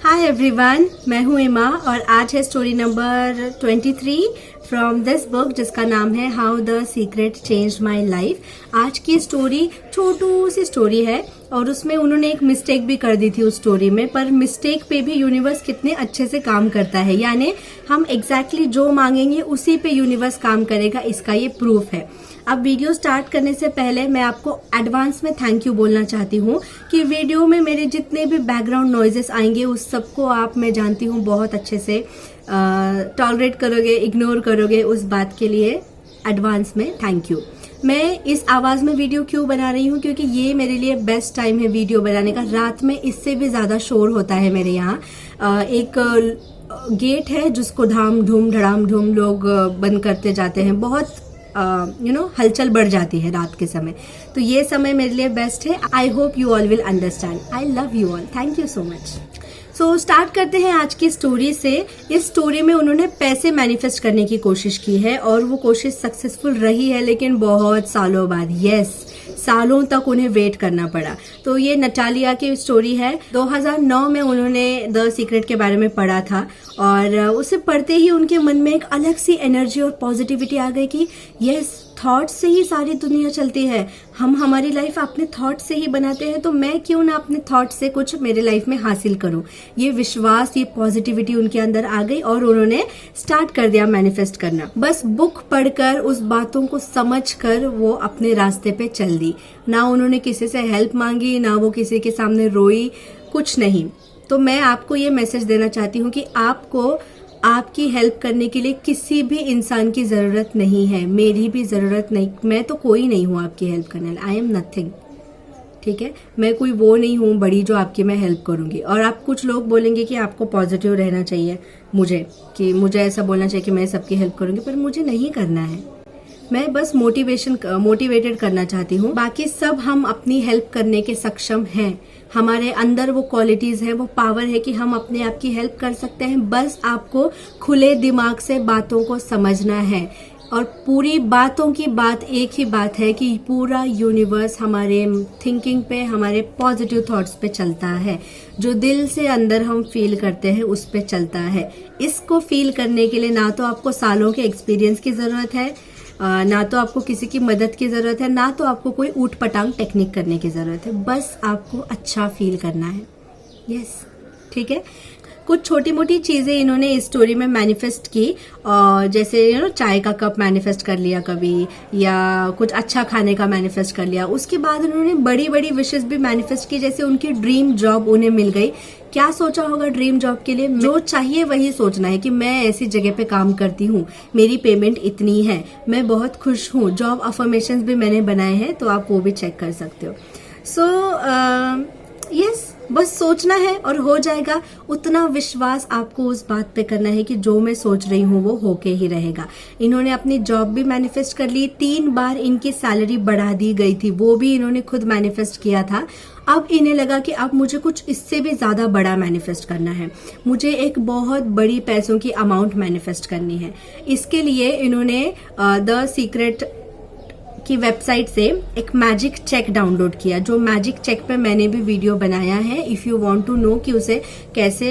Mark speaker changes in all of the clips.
Speaker 1: Hi everyone, मैं हूँ इमा और आज है story number 23 from this book जिसका नाम है how the secret changed my life. आज की स्टोरी छोटू सी स्टोरी है और उसमें उन्होंने एक मिस्टेक भी कर दी थी उस स्टोरी में, पर मिस्टेक पे भी यूनिवर्स कितने अच्छे से काम करता है। यानी हम एग्जैक्टली जो मांगेंगे उसी पे यूनिवर्स काम करेगा, इसका ये प्रूफ है। अब वीडियो स्टार्ट करने से पहले मैं आपको एडवांस में थैंक यू बोलना चाहती हूँ कि वीडियो में मेरे जितने भी बैकग्राउंड नॉइजेस आएंगे उस सबको आप, मैं जानती हूँ, बहुत अच्छे से टॉलरेट करोगे, इग्नोर करोगे। उस बात के लिए एडवांस में थैंक यू। मैं इस आवाज में वीडियो क्यों बना रही हूँ, क्योंकि ये मेरे लिए बेस्ट टाइम है वीडियो बनाने का। रात में इससे भी ज्यादा शोर होता है मेरे यहाँ। एक गेट है जिसको धाम धूम धड़ाम धूम लोग बंद करते जाते हैं, बहुत हलचल बढ़ जाती है रात के समय। तो ये समय मेरे लिए बेस्ट है। I hope you all will understand. I love you all, thank you so much. So start करते हैं आज की स्टोरी से। इस स्टोरी में उन्होंने पैसे मैनिफेस्ट करने की कोशिश की है और वो कोशिश सक्सेसफुल रही है, लेकिन बहुत सालों बाद, सालों तक उन्हें वेट करना पड़ा। तो ये नटालिया की स्टोरी है। 2009 में उन्होंने द सीक्रेट के बारे में पढ़ा था और उसे पढ़ते ही उनके मन में एक अलग सी एनर्जी और पॉजिटिविटी आ गई कि यस, थॉट से ही सारी दुनिया चलती है। हम हमारी लाइफ अपने थॉट से ही बनाते हैं, तो मैं क्यों ना अपने थॉट से कुछ मेरे लाइफ में हासिल करूं। ये विश्वास, ये पॉजिटिविटी उनके अंदर आ गई और उन्होंने स्टार्ट कर दिया मैनिफेस्ट करना। बस बुक पढ़कर, उस बातों को समझकर वो अपने रास्ते पे चल दी। ना उन्होंने किसी से हेल्प मांगी, ना वो किसी के सामने रोई, कुछ नहीं। तो मैं आपको ये मैसेज देना चाहती हूँ कि आपको आपकी हेल्प करने के लिए किसी भी इंसान की जरूरत नहीं है, मेरी भी जरूरत नहीं। मैं तो कोई नहीं हूँ आपकी हेल्प करने, आई एम नथिंग। ठीक है, मैं कोई वो नहीं हूँ बड़ी जो आपकी मैं हेल्प करूंगी। और आप कुछ लोग बोलेंगे कि आपको पॉजिटिव रहना चाहिए, मुझे ऐसा बोलना चाहिए कि मैं सबकी हेल्प करूंगी, पर मुझे नहीं करना है। मैं बस मोटिवेटेड करना चाहती हूँ। बाकी सब हम अपनी हेल्प करने के सक्षम हैं। हमारे अंदर वो क्वालिटीज है, वो पावर है कि हम अपने आप की हेल्प कर सकते हैं। बस आपको खुले दिमाग से बातों को समझना है। और पूरी बातों की बात एक ही बात है कि पूरा यूनिवर्स हमारे थिंकिंग पे, हमारे पॉजिटिव थॉट्स पे चलता है। जो दिल से अंदर हम फील करते हैं उस पे चलता है। इसको फील करने के लिए ना तो आपको सालों के एक्सपीरियंस की जरूरत है, ना तो आपको किसी की मदद की जरूरत है, ना तो आपको कोई ऊट पटांग टेक्निक करने की जरूरत है। बस आपको अच्छा फील करना है। यस, ठीक है। कुछ छोटी मोटी चीजें इन्होंने इस स्टोरी में मैनिफेस्ट की, जैसे चाय का कप मैनिफेस्ट कर लिया कभी, या कुछ अच्छा खाने का मैनिफेस्ट कर लिया। उसके बाद उन्होंने बड़ी बड़ी विशेस भी मैनिफेस्ट की, जैसे उनकी ड्रीम जॉब उन्हें मिल गई। क्या सोचा होगा ड्रीम जॉब के लिए? जो चाहिए वही सोचना है कि मैं ऐसी जगह पे काम करती हूँ, मेरी पेमेंट इतनी है, मैं बहुत खुश हूँ। जॉब अफर्मेशंस भी मैंने बनाए हैं, तो आप वो भी चेक कर सकते हो। यस, बस सोचना है और हो जाएगा। उतना विश्वास आपको उस बात पे करना है कि जो मैं सोच रही हूँ वो होके ही रहेगा। इन्होंने अपनी जॉब भी मैनिफेस्ट कर ली। 3 बार इनकी सैलरी बढ़ा दी गई थी, वो भी इन्होंने खुद मैनिफेस्ट किया था। अब इन्हें लगा कि अब मुझे कुछ इससे भी ज्यादा बड़ा मैनिफेस्ट करना है, मुझे एक बहुत बड़ी पैसों की अमाउंट मैनिफेस्ट करनी है। इसके लिए इन्होंने द सीक्रेट की वेबसाइट से एक मैजिक चेक डाउनलोड किया। जो मैजिक चेक पे मैंने भी वीडियो बनाया है। If you want to know कि उसे कैसे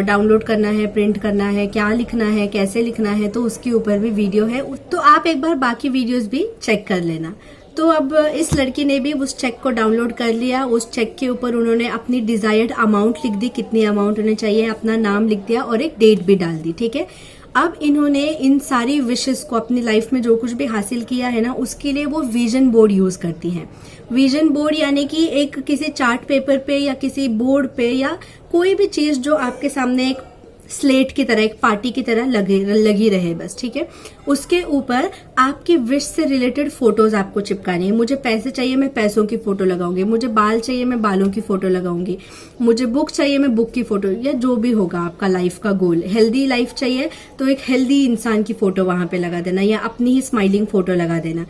Speaker 1: डाउनलोड करना है, प्रिंट करना है, क्या लिखना है, कैसे लिखना है, तो उसके ऊपर भी वीडियो है। तो आप एक बार बाकी वीडियोस भी चेक कर लेना। तो अब इस लड़की ने भी उस चेक को डाउनलोड कर लिया। उस चेक के ऊपर उन्होंने अपनी डिजायर्ड अमाउंट लिख दी, कितनी अमाउंट उन्हें चाहिए, अपना नाम लिख दिया और एक डेट भी डाल दी। ठीक है, अब इन्होंने इन सारी विशेस को, अपनी लाइफ में जो कुछ भी हासिल किया है ना, उसके लिए वो विजन बोर्ड यूज करती हैं। विजन बोर्ड यानी कि एक किसी चार्ट पेपर पे या किसी बोर्ड पे या कोई भी चीज जो आपके सामने एक स्लेट की तरह, एक पार्टी की तरह लगी रहे, बस। ठीक है, उसके ऊपर आपकी विश से रिलेटेड फोटोज आपको चिपकानी है। मुझे पैसे चाहिए, मैं पैसों की फोटो लगाऊंगी। मुझे बाल चाहिए, मैं बालों की फोटो लगाऊंगी। मुझे बुक चाहिए, मैं बुक की फोटो, या जो भी होगा आपका लाइफ का गोल। हेल्दी लाइफ चाहिए तो एक हेल्दी इंसान की फोटो वहां पे लगा देना, या अपनी ही स्माइलिंग फोटो लगा देना।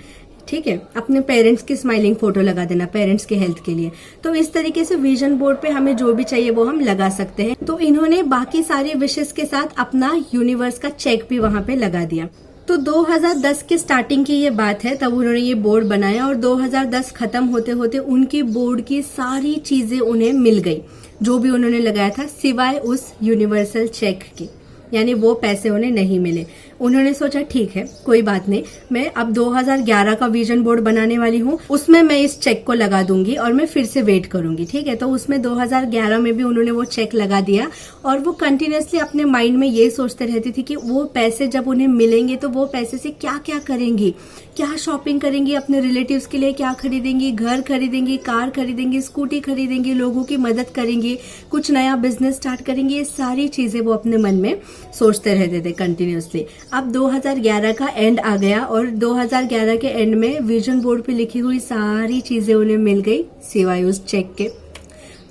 Speaker 1: ठीक है, अपने पेरेंट्स की स्माइलिंग फोटो लगा देना, पेरेंट्स के हेल्थ के लिए। तो इस तरीके से विजन बोर्ड पे हमें जो भी चाहिए वो हम लगा सकते हैं। तो इन्होंने बाकी सारी विशेस के साथ अपना यूनिवर्स का चेक भी वहां पे लगा दिया। तो 2010 के स्टार्टिंग की ये बात है, तब उन्होंने ये बोर्ड बनाया और 2010 खत्म होते होते उनकी बोर्ड की सारी चीजें उन्हें मिल गई। जो भी उन्होंने लगाया था, सिवाय उस यूनिवर्सल चेक के, यानी वो पैसे उन्हें नहीं मिले। उन्होंने सोचा ठीक है कोई बात नहीं, मैं अब 2011 का विजन बोर्ड बनाने वाली हूँ, उसमें मैं इस चेक को लगा दूंगी और मैं फिर से वेट करूंगी। ठीक है, तो उसमें 2011 में भी उन्होंने वो चेक लगा दिया और वो कंटिन्यूअसली अपने माइंड में ये सोचते रहती थी कि वो पैसे जब उन्हें मिलेंगे तो वो पैसे से क्या क्या करेंगी, क्या शॉपिंग करेंगी, अपने रिलेटिव्स के लिए क्या खरीदेंगी, घर खरीदेंगी, कार खरीदेंगी, स्कूटी खरीदेंगी, लोगों की मदद करेंगी, कुछ नया बिजनेस स्टार्ट करेंगी। ये सारी चीजें वो अपने मन में सोचते रहते थे कंटिन्यूअसली। अब 2011 का एंड आ गया और 2011 के एंड में विजन बोर्ड पे लिखी हुई सारी चीजें उन्हें मिल गई सिवाय उस चेक के।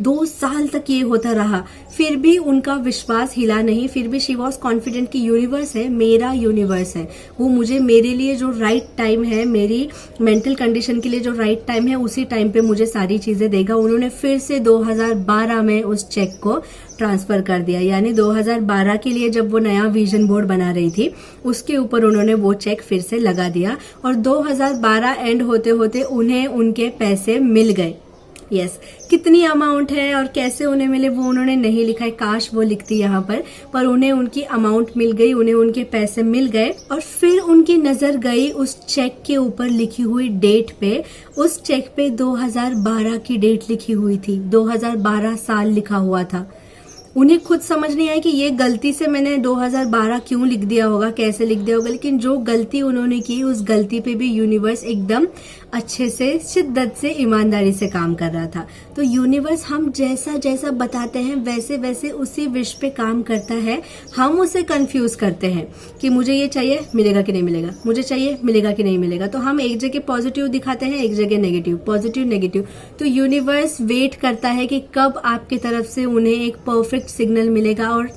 Speaker 1: 2 साल तक ये होता रहा, फिर भी उनका विश्वास हिला नहीं, फिर भी शी वॉज कॉन्फिडेंट कि यूनिवर्स है, मेरा यूनिवर्स है, वो मुझे मेरे लिए जो राइट टाइम है, मेरी मेंटल कंडीशन के लिए जो राइट टाइम है, उसी टाइम पे मुझे सारी चीजें देगा। उन्होंने फिर से 2012 में उस चेक को ट्रांसफर कर दिया, यानी 2012 के लिए जब वो नया विजन बोर्ड बना रही थी उसके ऊपर उन्होंने वो चेक फिर से लगा दिया और 2012 एंड होते होते उन्हें उनके पैसे मिल गए। यस, कितनी अमाउंट है और कैसे उन्हें मिले वो उन्होंने नहीं लिखा है, काश वो लिखती यहाँ पर उन्हें उनकी अमाउंट मिल गई, उन्हें उनके पैसे मिल गए। और फिर उनकी नजर गई उस चेक के ऊपर लिखी हुई डेट पे। उस चेक पे 2012 की डेट लिखी हुई थी, 2012 साल लिखा हुआ था। उन्हें खुद समझ नहीं आया कि ये गलती से मैंने 2012 क्यों लिख दिया होगा, कैसे लिख दिया होगा, लेकिन जो गलती उन्होंने की उस गलती पे भी यूनिवर्स एकदम अच्छे से, शिद्दत से, ईमानदारी से काम कर रहा था। तो यूनिवर्स हम जैसा जैसा बताते हैं वैसे वैसे उसी विश पे काम करता है। हम उसे कंफ्यूज करते हैं कि मुझे ये चाहिए, मिलेगा कि नहीं मिलेगा, मुझे चाहिए, मिलेगा कि नहीं मिलेगा। तो हम एक जगह पॉजिटिव दिखाते हैं, एक जगह नेगेटिव, पॉजिटिव नेगेटिव। तो यूनिवर्स वेट करता है कि कब आपकी तरफ से उन्हें एक परफेक्ट सिग्नल मिलेगा और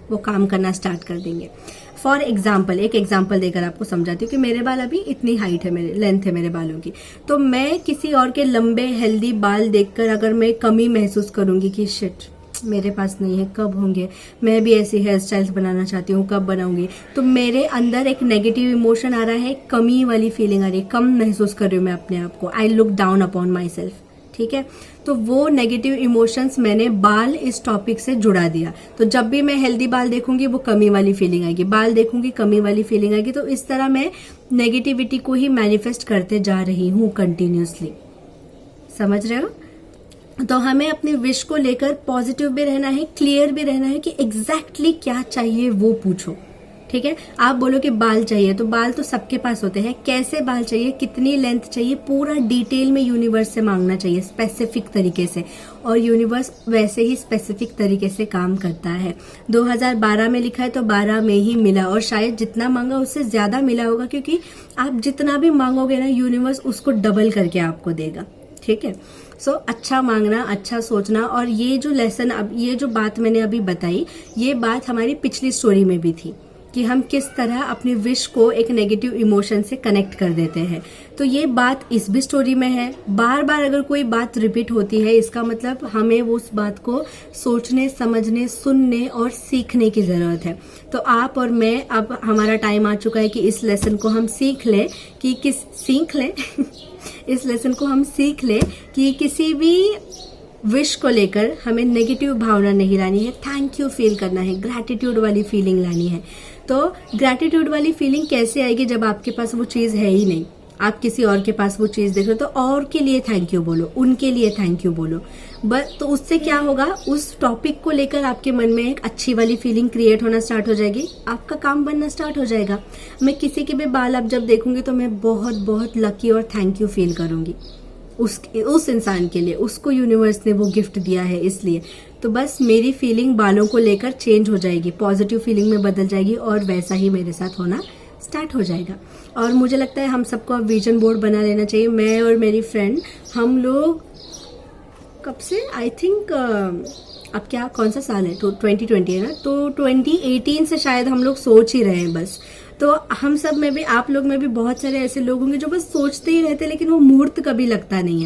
Speaker 1: वो काम करना स्टार्ट कर देंगे। फॉर एग्जाम्पल, एक एग्जाम्पल देकर आपको समझाती हूँ कि मेरे बाल अभी इतनी हाइट है, मेरे लेंथ है मेरे बालों की, तो मैं किसी और के लंबे हेल्दी बाल देखकर अगर मैं कमी महसूस करूंगी कि शिट मेरे पास नहीं है, कब होंगे, मैं भी ऐसी हेयर स्टाइल्स बनाना चाहती हूँ, कब बनाऊंगी, तो मेरे अंदर एक नेगेटिव इमोशन आ रहा है, कमी वाली फीलिंग आ रही है, कम महसूस कर रही हूँ मैं अपने आप को, I look down upon my self. ठीक है, तो वो नेगेटिव इमोशंस मैंने बाल इस टॉपिक से जुड़ा दिया। तो जब भी मैं हेल्दी बाल देखूंगी वो कमी वाली फीलिंग आएगी, बाल देखूंगी कमी वाली फीलिंग आएगी। तो इस तरह मैं नेगेटिविटी को ही मैनिफेस्ट करते जा रही हूँ कंटिन्यूअसली। समझ रहे हो? तो हमें अपनी विश को लेकर पॉजिटिव भी रहना है, क्लियर भी रहना है कि एग्जैक्टली क्या चाहिए वो पूछो। ठीक है, आप बोलो कि बाल चाहिए, तो बाल तो सबके पास होते हैं, कैसे बाल चाहिए, कितनी लेंथ चाहिए, पूरा डिटेल में यूनिवर्स से मांगना चाहिए, स्पेसिफिक तरीके से, और यूनिवर्स वैसे ही स्पेसिफिक तरीके से काम करता है। 2012 में लिखा है तो 12 में ही मिला, और शायद जितना मांगा उससे ज्यादा मिला होगा, क्योंकि आप जितना भी मांगोगे ना यूनिवर्स उसको डबल करके आपको देगा। ठीक है, सो अच्छा मांगना, अच्छा सोचना। और ये जो लेसन, अब ये जो बात मैंने अभी बताई, ये बात हमारी पिछली स्टोरी में भी थी कि हम किस तरह अपनी विश को एक नेगेटिव इमोशन से कनेक्ट कर देते हैं। तो ये बात इस भी स्टोरी में है। बार बार अगर कोई बात रिपीट होती है, इसका मतलब हमें उस बात को सोचने, समझने, सुनने और सीखने की जरूरत है। तो आप और मैं, अब हमारा टाइम आ चुका है कि इस लेसन को हम सीख लें इस लेसन को हम सीख लें कि किसी भी विश को लेकर हमें नेगेटिव भावना नहीं लानी है, थैंक यू फील करना है, ग्रैटिट्यूड वाली फीलिंग लानी है। तो ग्रैटिट्यूड वाली फीलिंग कैसे आएगी जब आपके पास वो चीज है ही नहीं, आप किसी और के पास वो चीज देख रहे हो, तो और के लिए थैंक यू बोलो, उनके लिए थैंक यू बोलो। बस तो उससे क्या होगा, उस टॉपिक को लेकर आपके मन में एक अच्छी वाली फीलिंग क्रिएट होना स्टार्ट हो जाएगी, आपका काम बनना स्टार्ट हो जाएगा। मैं किसी के भी बाल अब जब देखूंगी तो मैं बहुत बहुत लकी और थैंक यू फील करूंगी उस इंसान के लिए, उसको यूनिवर्स ने वो गिफ्ट दिया है इसलिए। तो बस मेरी फीलिंग बालों को लेकर चेंज हो जाएगी, पॉजिटिव फीलिंग में बदल जाएगी, और वैसा ही मेरे साथ होना स्टार्ट हो जाएगा। और मुझे लगता है हम सबको अब विजन बोर्ड बना लेना चाहिए। मैं और मेरी फ्रेंड, हम लोग कब से, आई थिंक अब क्या, कौन सा साल है, तो 2020 है ना, तो 2018 से शायद हम लोग सोच ही रहे हैं बस। तो हम सब में भी, आप लोग में भी बहुत सारे ऐसे लोग होंगे जो बस सोचते ही रहते, लेकिन वो मुहूर्त कभी लगता नहीं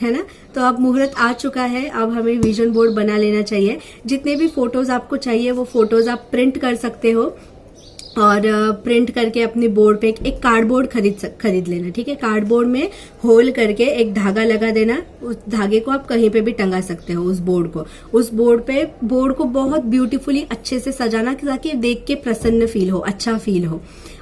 Speaker 1: है ना। तो अब मुहूर्त आ चुका है, अब हमें विजन बोर्ड बना लेना चाहिए। जितने भी फोटोज आपको चाहिए वो फोटोज आप प्रिंट कर सकते हो, और प्रिंट करके अपने बोर्ड पे एक कार्डबोर्ड खरीद लेना। ठीक है, कार्डबोर्ड में होल करके एक धागा लगा देना। उस धागे को आप कहीं पे भी टंगा सकते हो, उस बोर्ड को बहुत ब्यूटीफुली अच्छे से सजाना ताकि देख के प्रसन्न फील हो, अच्छा फील हो।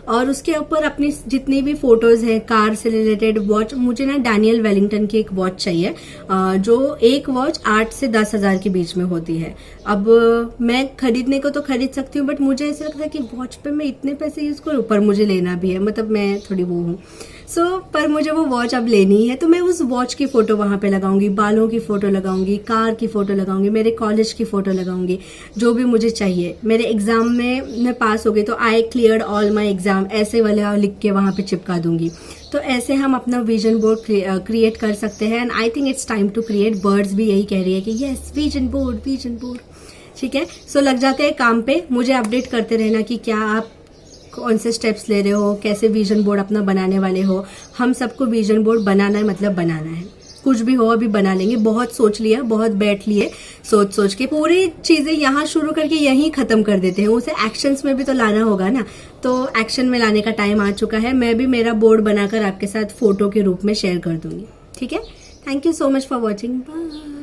Speaker 1: और उसके ऊपर अपनी जितनी भी फोटोज हैं, कार से रिलेटेड, वॉच, मुझे ना डैनियल वेलिंगटन की एक वॉच चाहिए, जो एक वॉच 8 से 10 हजार के बीच में होती है। अब मैं खरीदने को तो खरीद सकती हूँ, बट मुझे ऐसा लगता है कि वॉच पे मैं इतने पैसे यूज करूँ, पर मुझे लेना भी है, मतलब मैं थोड़ी वो हूँ। पर मुझे वो वॉच अब लेनी है, तो मैं उस वॉच की फोटो वहां पे लगाऊंगी, बालों की फोटो लगाऊंगी, कार की फोटो लगाऊंगी, मेरे कॉलेज की फोटो लगाऊंगी, जो भी मुझे चाहिए। मेरे एग्जाम में मैं पास हो गई तो आई क्लियर्ड ऑल माई एग्जाम, ऐसे वाले लिख के वहां पे चिपका दूंगी। तो ऐसे हम अपना विजन बोर्ड क्रिएट कर सकते हैं। And I think it's time to create. Birds भी यही कह रही है कि yes, vision board, vision board. ठीक है, सो लग जाते हैं काम पे। मुझे अपडेट करते रहना कि क्या आप कौन से स्टेप्स ले रहे हो, कैसे विजन बोर्ड अपना बनाने वाले हो। हम सबको विजन बोर्ड बनाना है, मतलब बनाना है। कुछ भी हो अभी बना लेंगे। बहुत सोच लिया, बहुत बैठ लिए, सोच के पूरी चीजें यहाँ शुरू करके यहीं खत्म कर देते हैं। उसे एक्शंस में भी तो लाना होगा ना, तो एक्शन में लाने का टाइम आ चुका है। मैं भी मेरा बोर्ड बनाकर आपके साथ फोटो के रूप में शेयर कर दूंगी। ठीक है, thank you so much for watching, bye.